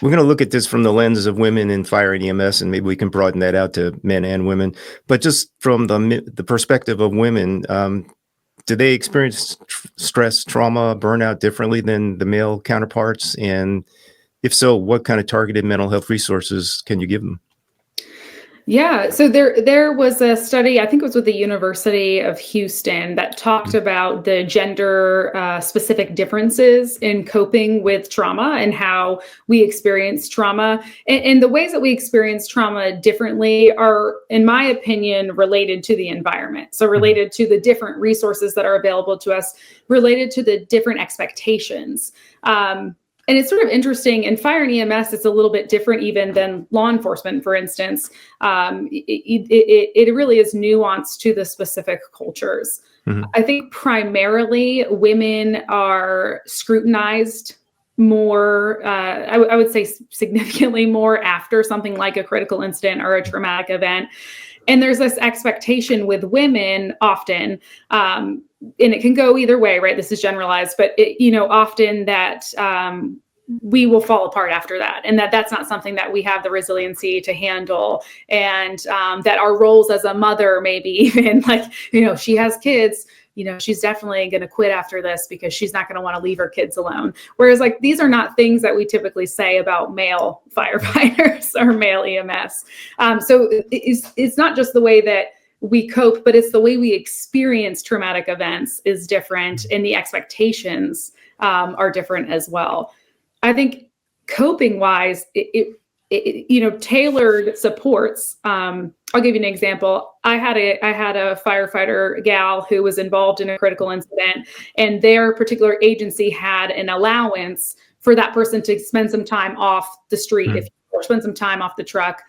We're going to look at this from the lenses of women in fire and EMS, and maybe we can broaden that out to men and women. But just from the perspective of women, do they experience stress, trauma, burnout differently than the male counterparts? And if so, what kind of targeted mental health resources can you give them? Yeah, so there was a study, I think it was with the University of Houston, that talked about the gender specific differences in coping with trauma and how we experience trauma. And the ways that we experience trauma differently are, in my opinion, related to the environment. So related to the different resources that are available to us, related to the different expectations. And it's sort of interesting in fire and EMS, it's a little bit different even than law enforcement, for instance. It really is nuanced to the specific cultures. I think primarily women are scrutinized more, I would say significantly more after something like a critical incident or a traumatic event. And there's this expectation with women often, and it can go either way, right? This is generalized, but often that we will fall apart after that, and that's not something that we have the resiliency to handle, and that our roles as a mother, maybe even she has kids. She's definitely going to quit after this because she's not going to want to leave her kids alone. Whereas these are not things that we typically say about male firefighters or male EMS. So it's not just the way that we cope, but it's the way we experience traumatic events is different, and the expectations are different as well. I think coping wise, tailored supports. I'll give you an example. I had a firefighter gal who was involved in a critical incident, and their particular agency had an allowance for that person to spend some time off the street, or spend some time off the truck.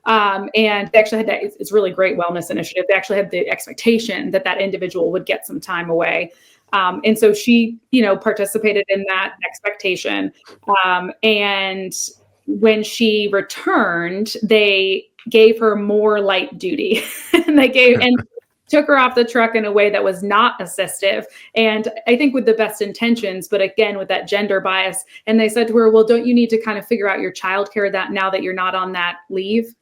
And they actually had that. It's really great wellness initiative. They actually had the expectation that individual would get some time away. And so she, participated in that expectation. And when she returned, they gave her more light duty and took her off the truck in a way that was not assistive. And I think with the best intentions, but again, with that gender bias. And they said to her, well, don't you need to kind of figure out your childcare that now that you're not on that leave?